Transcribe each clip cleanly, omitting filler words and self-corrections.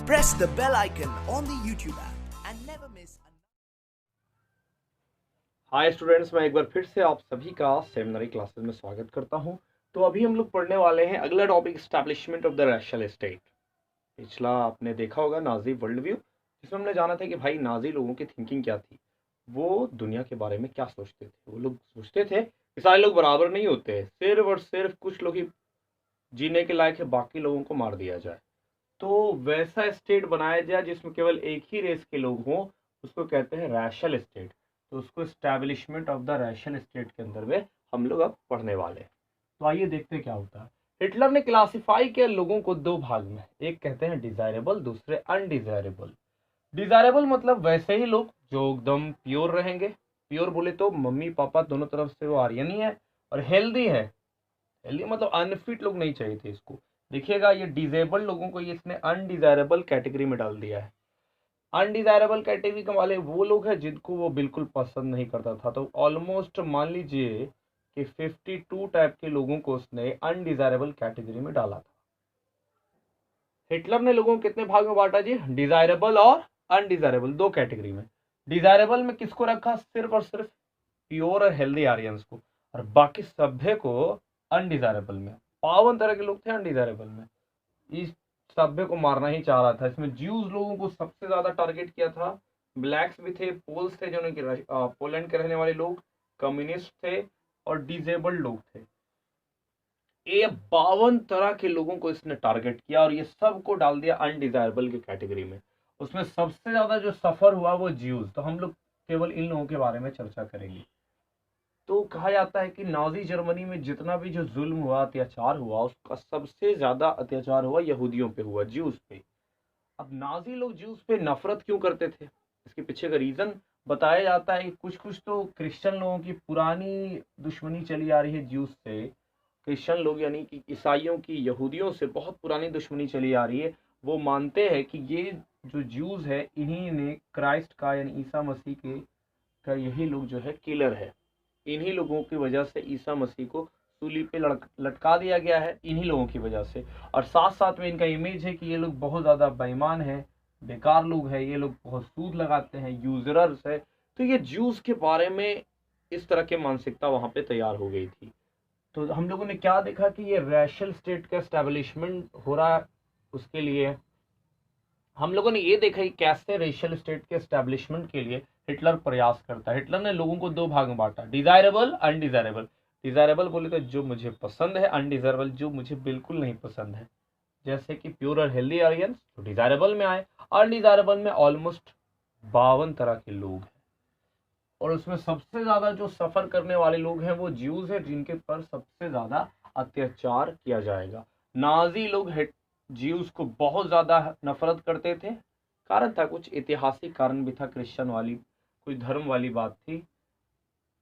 Press the bell icon on the YouTube app and never miss. Hi students, मैं एक बार फिर से आप सभी का सेमिनरी क्लासेस में स्वागत करता हूं। तो अभी हम लोग पढ़ने वाले हैं अगला topic, establishment of the rational state. पिछला आपने देखा होगा नाजी वर्ल्ड व्यू, जिसमें हमने जाना था कि भाई नाजी लोगों की थिंकिंग क्या थी, वो दुनिया के बारे में क्या सोचते थे। वो लोग सोचते थे कि सारे लोग बराबर नहीं होते हैं, सिर्फ और सिर्फ कुछ लोग ही जीने के लायक है, बाकी लोगों को मार दिया जाए। तो वैसा स्टेट बनाया जाए जिसमें केवल एक ही रेस के लोग हों, उसको कहते हैं रैशनल स्टेट। तो उसको establishment of the rational state के अंदर में हम लोग अब पढ़ने वाले हैं। तो आइए देखते हैं क्या होता है। हिटलर ने क्लासिफाई किया लोगों को दो भाग में, एक कहते हैं डिजायरेबल, दूसरे अनडिजायरेबल। डिजायरेबल मतलब वैसे ही लोग जो एकदम प्योर रहेंगे। प्योर बोले तो मम्मी पापा दोनों तरफ से वो आर्यन ही है और हेल्दी है। हेल्दी मतलब अनफिट लोग नहीं चाहिए थे इसको। देखिएगा ये डिजेबल लोगों को ये इसने अनडिजायरेबल कैटेगरी में डाल दिया है। अनडिजायरेबल कैटेगरी के वाले वो लोग हैं जिनको वो बिल्कुल पसंद नहीं करता था। तो ऑलमोस्ट मान लीजिए कि 52 टाइप के लोगों को उसने अनडिजायरेबल कैटेगरी में डाला था। हिटलर ने लोगों को कितने भाग में बांटा जी? डिजायरेबल और अनडिजायरेबल, दो कैटेगरी में। डिजायरेबल में किसको रखा? सिर्फ और सिर्फ प्योर और हेल्दी आर्यंस को, और बाकी सभ्य को अनडिजायरेबल में। 52 तरह के लोग थे अनडिजायरेबल में। इस सभ्य को मारना ही चाह रहा था। इसमें ज्यूज लोगों को सबसे ज्यादा टारगेट किया था। ब्लैक्स भी थे, पोल्स थे जो पोलैंड के रहने वाले लोग, कम्युनिस्ट थे और डिजेबल्ड लोग थे। ये 52 तरह के लोगों को इसने टारगेट किया और ये सबको डाल दिया अनडिजायरेबल की कैटेगरी में। उसमें सबसे ज्यादा जो सफर हुआ वो ज्यूज। तो हम लोग केवल इन लोगों के बारे में चर्चा करेंगे। तो कहा जाता है कि नाजी जर्मनी में जितना भी जो जुल्म हुआ, अत्याचार हुआ, उसका सबसे ज्यादा अत्याचार हुआ यहूदियों पे हुआ, ज्यूज पे। अब नाजी लोग ज्यूज पे नफरत क्यों करते थे, इसके पीछे का रीजन बताया जाता है कि कुछ कुछ तो क्रिश्चियन लोगों की पुरानी दुश्मनी चली आ रही है ज्यूज से। क्रिश्चियन लोग यानी कि ईसाइयों की यहूदियों से बहुत पुरानी दुश्मनी चली आ रही है। वो मानते हैं कि ये जो ज्यूज है इन्हीं ने क्राइस्ट का यानी ईसा मसीह के का यही लोग जो है किलर है। इन्हीं लोगों की वजह से ईसा मसीह को सूली पे लटका दिया गया है, इन्हीं लोगों की वजह से। और साथ साथ में इनका इमेज है कि ये लोग बहुत ज़्यादा बेईमान है, बेकार लोग हैं, ये लोग बहुत सूद लगाते हैं, यूजरर्स है। तो ये ज्यूज के बारे में इस तरह की मानसिकता वहाँ पे तैयार हो गई थी। तो हम लोगों ने क्या देखा कि ये रैशनल स्टेट का एस्टेब्लिशमेंट हो रहा है। उसके लिए हम लोगों ने ये देखा कि कैसे रेशियल स्टेट के एस्टेब्लिशमेंट के लिए हिटलर प्रयास करता है। हिटलर ने लोगों को दो भाग में बांटा, डिजायरेबल, अनडिजायरेबल। डिजायरेबल बोले तो जो मुझे पसंद है, अनडिजायरेबल जो मुझे बिल्कुल नहीं पसंद है। जैसे कि प्योर और हेल्दी आर्यंस तो डिजायरेबल में आए, अनडिजायरेबल में ऑलमोस्ट 52 तरह के लोग हैं। और उसमें सबसे ज्यादा जो सफर करने वाले लोग हैं वो ज्यूज है, जिनके पर सबसे ज्यादा अत्याचार किया जाएगा। नाजी लोग ज्यूज को बहुत ज्यादा नफरत करते थे। कारण था, कुछ ऐतिहासिक कारण भी था, क्रिश्चियन वाली कोई धर्म वाली बात थी।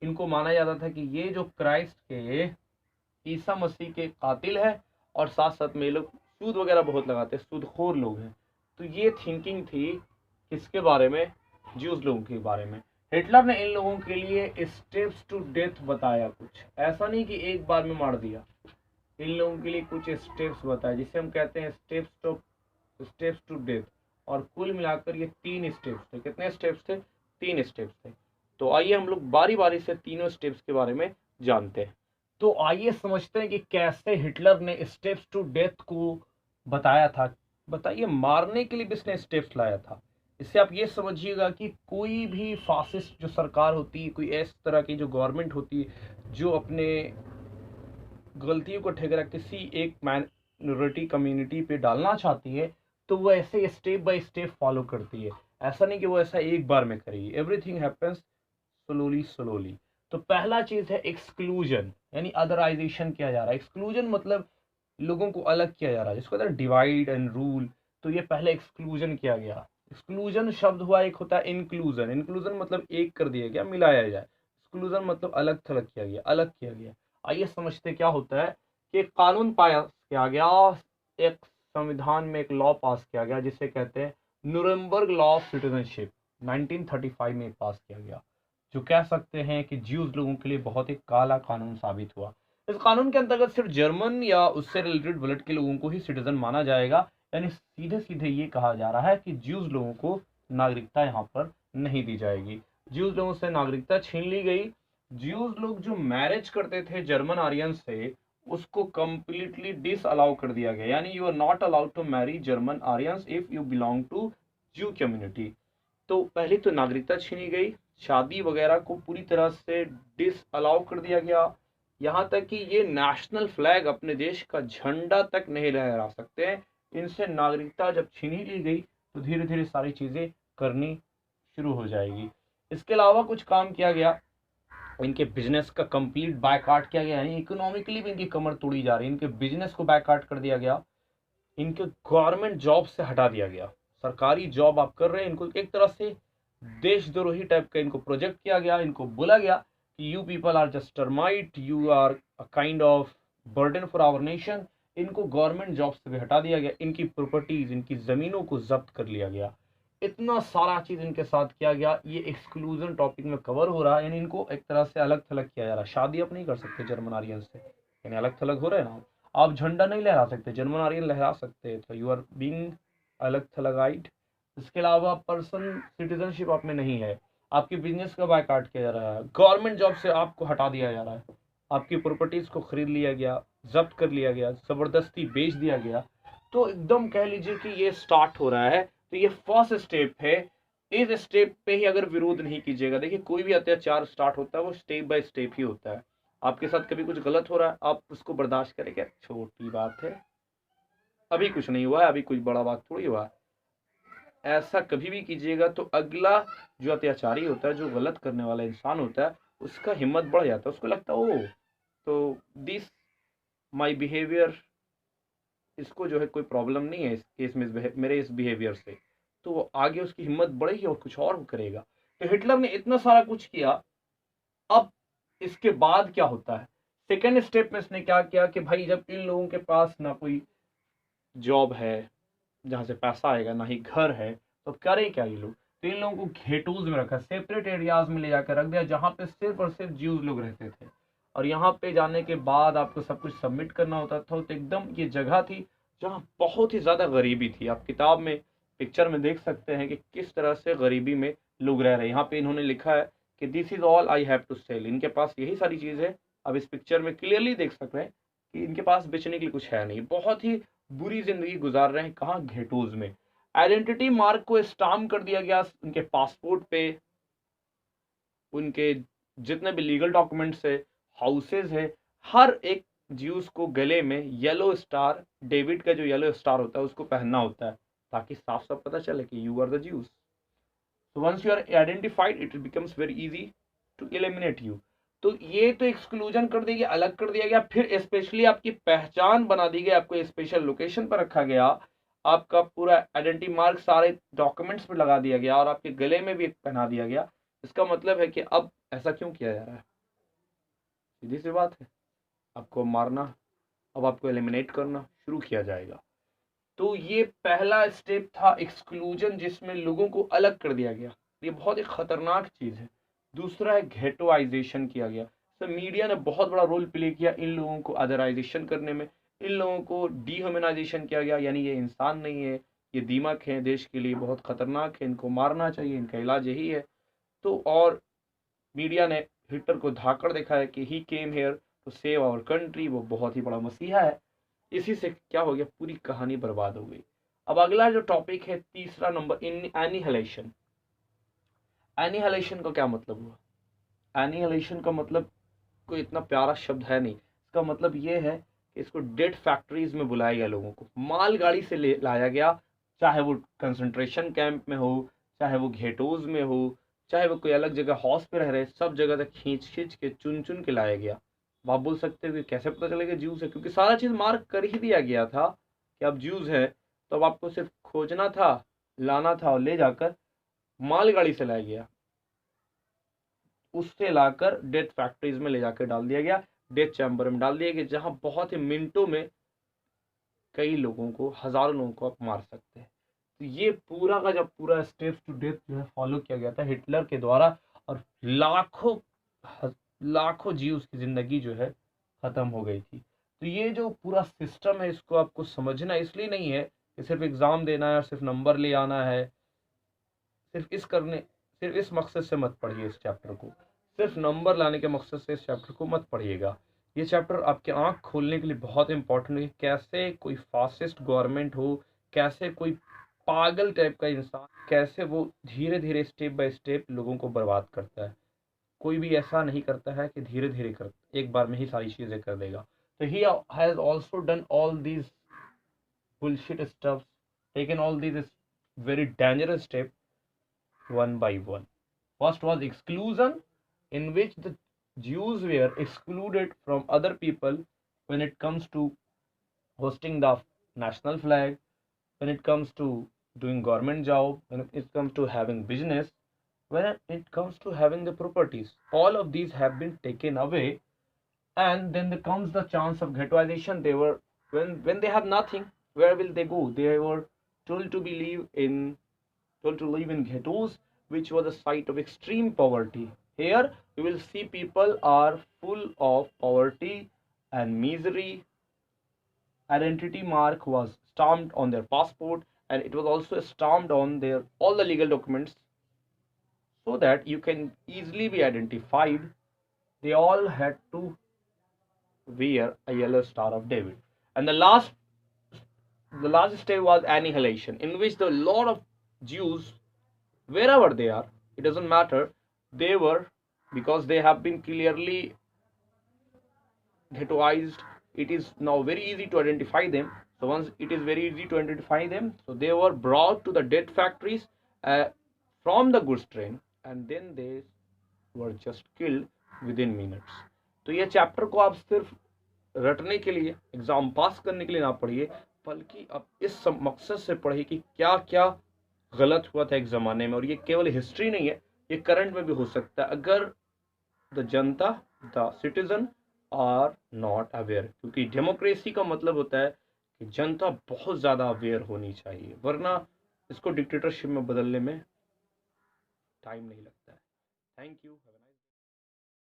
इनको माना जाता था कि ये जो क्राइस्ट के, ईसा मसीह के कातिल है, और साथ साथ में ये लोग सूद वगैरह बहुत लगाते, सूदखोर लोग हैं। तो ये थिंकिंग थी किसके बारे में? ज्यूज लोगों के बारे में। हिटलर ने इन लोगों के लिए स्टेप्स टू डेथ बताया। कुछ ऐसा नहीं कि एक बार में मार दिया, इन लोगों के लिए कुछ स्टेप्स बताए जिसे हम कहते हैं स्टेप्स टू डेथ। और कुल मिलाकर ये 3 स्टेप्स थे। कितने स्टेप्स थे? 3 स्टेप्स थे। तो आइए हम लोग बारी बारी से तीनों स्टेप्स के बारे में जानते हैं। तो आइए समझते हैं कि कैसे हिटलर ने स्टेप्स टू डेथ को बताया था। बताइए, मारने के लिए भी इसने स्टेप्स लाया था। इससे आप ये समझिएगा कि कोई भी फासिस्ट जो सरकार होती है, कोई इस तरह की जो गवर्नमेंट होती है जो अपने गलतियों को ठेकरा किसी एक माइनॉरिटी कम्युनिटी पे डालना चाहती है, तो वो ऐसे स्टेप बाय स्टेप फॉलो करती है। ऐसा नहीं कि वो ऐसा एक बार में करेगी। Everything happens slowly slowly. तो पहला चीज है एक्सक्लूजन, यानी अदराइजेशन किया जा रहा है। एक्सक्लूजन मतलब लोगों को अलग किया जा रहा है, जिसको कहते हैं डिवाइड एंड रूल। तो ये पहले एक्सक्लूजन किया गया। एक्सक्लूजन शब्द हुआ, एक होता है इंक्लूजन। इंक्लूजन मतलब एक कर दिया गया, मिलाया जाए। एक्सक्लूजन मतलब अलग थलग किया गया, अलग किया गया। आइए समझते क्या होता है कि एक कानून पास किया गया, एक संविधान में एक लॉ पास किया गया जिसे कहते हैं न्यूरम्बर्ग लॉ ऑफ सिटीजनशिप। 1935 में पास किया गया, जो कह सकते हैं कि ज्यूज लोगों के लिए बहुत ही काला कानून साबित हुआ। इस कानून के अंतर्गत सिर्फ जर्मन या उससे रिलेटेड ब्लड के लोगों को ही सिटीजन माना जाएगा। यानी सीधे सीधे ये कहा जा रहा है कि ज्यूज लोगों को नागरिकता यहाँ पर नहीं दी जाएगी। ज्यूज लोगों से नागरिकता छीन ली गई। ज्यूज लोग जो मैरिज करते थे जर्मन आर्यन से, उसको कंप्लीटली डिस अलाउ कर दिया गया, यानी you are not allowed to marry German Aryans if you belong to Jew community. तो पहले तो नागरिकता छीनी गई, शादी वगैरह को पूरी तरह से डिस अलाउ कर दिया गया, यहाँ तक कि ये नेशनल फ्लैग अपने देश का झंडा तक नहीं लहरा सकते हैं। इनसे नागरिकता जब छीन ही ली गई तो धीरे धीरे सारी चीज़ें करनी शुरू हो जाएगी। इसके अलावा कुछ काम किया गया, इनके बिजनेस का कंप्लीट बायकॉट किया गया, यानी इकोनॉमिकली भी इनकी कमर तोड़ी जा रही है, इनके बिजनेस को बायकॉट कर दिया गया, इनके गवर्नमेंट जॉब से हटा दिया गया। सरकारी जॉब आप कर रहे हैं, इनको एक तरह से देशद्रोही टाइप का इनको प्रोजेक्ट किया गया। इनको बोला गया कि you people are just termite, you are a kind of burden for our nation. इनको गवर्नमेंट जॉब से भी हटा दिया गया, इनकी प्रॉपर्टीज, इनकी ज़मीनों को जब्त कर लिया गया। इतना सारा चीज़ इनके साथ किया गया। ये एक्सक्लूजन टॉपिक में कवर हो रहा है, यानी इनको एक तरह से अलग थलग किया जा रहा है। शादी आप नहीं कर सकते जर्मन आर्यन से, यानी अलग थलग हो रहे हैं ना आप। झंडा नहीं लहरा सकते, जर्मन आर्यन लहरा सकते हैं, तो यू आर बीइंग अलग थलगाइट। इसके अलावा पर्सन सिटीजनशिप आप में नहीं है, आपके बिजनेस का बायकॉट किया जा रहा है, गवर्नमेंट जॉब से आपको हटा दिया जा रहा है, आपकी प्रॉपर्टीज को खरीद लिया गया, जब्त कर लिया गया, जबरदस्ती बेच दिया गया। तो एकदम कह लीजिए कि ये स्टार्ट हो रहा है। तो ये फर्स्ट स्टेप है। इस स्टेप पे ही अगर विरोध नहीं कीजिएगा, देखिए कोई भी अत्याचार स्टार्ट होता है वो स्टेप बाय स्टेप ही होता है। आपके साथ कभी कुछ गलत हो रहा है, आप उसको बर्दाश्त करेंगे, छोटी बात है, अभी कुछ नहीं हुआ है, अभी कोई बड़ा बात थोड़ी हुआ है। ऐसा कभी भी कीजिएगा तो अगला जो अत्याचारी होता है, जो गलत करने वाला इंसान होता है, उसका हिम्मत बढ़ जाता है, उसको लगता है ओ तो दिस माई बिहेवियर, इसको जो है कोई प्रॉब्लम नहीं है इस केस में, मेरे इस बिहेवियर से, तो वो आगे उसकी हिम्मत बढ़ेगी और कुछ और करेगा। तो हिटलर ने इतना सारा कुछ किया। अब इसके बाद क्या होता है, सेकेंड स्टेप में इसने क्या किया कि भाई जब इन लोगों के पास ना कोई जॉब है जहाँ से पैसा आएगा, ना ही घर है, तो करें क्या ये लोग। तो इन लोगों को घेटूज में रखा, सेपरेट एरियाज में ले जाकर रख दिया, जहाँ पे सिर्फ और सिर्फ ज्यूज लोग रहते थे। और यहाँ पे जाने के बाद आपको सब कुछ सबमिट करना होता था। तो एकदम ये जगह थी जहाँ बहुत ही ज़्यादा गरीबी थी। आप किताब में, पिक्चर में देख सकते हैं कि किस तरह से गरीबी में लोग रह रहे हैं। यहाँ पे इन्होंने लिखा है कि this is all I have to sell. इनके पास यही सारी चीज़ है। अब इस पिक्चर में क्लियरली देख सकते हैं कि इनके पास बेचने के लिए कुछ है नहीं। बहुत ही बुरी जिंदगी गुजार रहे हैं, कहाँ, घेटूज में। आइडेंटिटी मार्क को स्टाम्प कर दिया गया उनके पासपोर्ट पे, उनके जितने भी लीगल डॉक्यूमेंट्स है, हाउसेज है, हर एक ज्यूस को गले में येलो स्टार, डेविड का जो येलो स्टार होता है उसको पहनना होता है, ताकि साफ साफ पता चले कि you are the Jews. So once you are identified it becomes very easy to eliminate you. तो ये तो एक्सक्लूजन कर दिया गया, अलग कर दिया गया। फिर स्पेशली आपकी पहचान बना दी गई, आपको स्पेशल लोकेशन पर रखा गया, आपका पूरा आइडेंटिटी मार्क सारे डॉक्यूमेंट्स पर लगा दिया गया और आपके गले में भी एक पहना दिया गया। इसका मतलब है कि अब ऐसा क्यों किया जा रहा है, सीधी सी बात है, आपको मारना, अब आपको एलिमिनेट करना शुरू किया जाएगा। तो ये पहला स्टेप था एक्सक्लूजन, जिसमें लोगों को अलग कर दिया गया। ये बहुत ही खतरनाक चीज है। दूसरा है घेटोआइजेशन किया गया। तो मीडिया ने बहुत बड़ा रोल प्ले किया इन लोगों को अदराइजेशन करने में। इन लोगों को डिह्यूमनाइजेशन किया गया, यानी ये इंसान नहीं है, ये दीमक है, देश के लिए बहुत खतरनाक है, इनको मारना चाहिए, इनका इलाज यही है। तो और मीडिया ने हिटलर को धाकड़ दिखाया कि he came here to save our country, वो बहुत ही बड़ा मसीहा है। इसी से क्या हो गया, पूरी कहानी बर्बाद हो गई। अब अगला जो टॉपिक है, तीसरा नंबर, एनिहिलेशन। एनिहिलेशन का क्या मतलब हुआ। एनिहिलेशन का मतलब कोई इतना प्यारा शब्द है नहीं। इसका मतलब ये है कि इसको डेड फैक्ट्रीज में बुलाया गया, लोगों को मालगाड़ी से ले लाया गया, चाहे वो कंसंट्रेशन कैंप में हो, चाहे वो घेटोज में हो, चाहे वो कोई अलग जगह हॉस पे रह रहे, सब जगह तक खींच खींच के चुन चुन के लाया गया। अब आप बोल सकते हो कि कैसे पता चलेगा ज्यूज है, क्योंकि सारा चीज मार्क कर ही दिया गया था कि अब ज्यूज है। तो अब आपको सिर्फ खोजना था, लाना था और ले जाकर मालगाड़ी से लाया गया, उससे लाकर डेथ फैक्ट्रीज में ले जाकर डाल दिया गया, डेथ चैम्बर में डाल दिया गया, जहां बहुत ही मिनटों में कई लोगों को, हजारों लोगों को आप मार सकते हैं। तो ये पूरा का जब पूरा स्टेप टू डेथ जो है फॉलो किया गया था हिटलर के द्वारा, और लाखों लाखों जीव की जिंदगी जो है खत्म हो गई थी। तो ये जो पूरा सिस्टम है, इसको आपको समझना इसलिए नहीं है कि सिर्फ एग्ज़ाम देना है और सिर्फ नंबर ले आना है, सिर्फ इस मकसद से मत पढ़िए इस चैप्टर को, सिर्फ नंबर लाने के मकसद से इस चैप्टर को मत पढ़िएगा। ये चैप्टर आपके आँख खोलने के लिए बहुत इंपॉर्टेंट है। कैसे कोई फासिस्ट गवर्नमेंट हो, कैसे कोई पागल टाइप का इंसान, कैसे वो धीरे धीरे स्टेप बाय स्टेप लोगों को बर्बाद करता है। कोई भी ऐसा नहीं करता है कि धीरे धीरे कर एक बार में ही सारी चीज़ें कर देगा। तो he has also done all these bullshit stuff, taken all these very dangerous steps one by one. First was exclusion, in which the Jews were excluded from other people when it comes to hosting the national flag, when it comes to doing government job, when it comes to having business, when it comes to having the properties. All of these have been taken away, and then there comes the chance of ghettoization. They were, when they have nothing, where will they go? They were told to live in ghettos, which was a site of extreme poverty. Here you will see people are full of poverty and misery. Identity mark was stamped on their passport, and it was also stamped on their all the legal documents, so that you can easily be identified. They all had to wear a yellow star of David. And the last step was annihilation, in which the lot of Jews, wherever they are, it doesn't matter, they were, because they have been clearly ghettoized, it is now very easy to identify them. So once it is very easy to identify them, so they were brought to the death factories from the goods train, and then they were just killed within minutes. तो ये chapter को आप सिर्फ रटने के लिए, exam पास करने के लिए ना पढ़िए, बल्कि आप इस मकसद से पढ़िए कि क्या क्या गलत हुआ था एक ज़माने में। और ये केवल हिस्ट्री नहीं है, ये करंट में भी हो सकता है, अगर द जनता, the citizen are not aware. क्योंकि डेमोक्रेसी का मतलब होता है कि जनता बहुत ज़्यादा अवेयर होनी चाहिए, वरना इसको डिक्टेटरशिप में बदलने में टाइम नहीं लगता है। Thank you.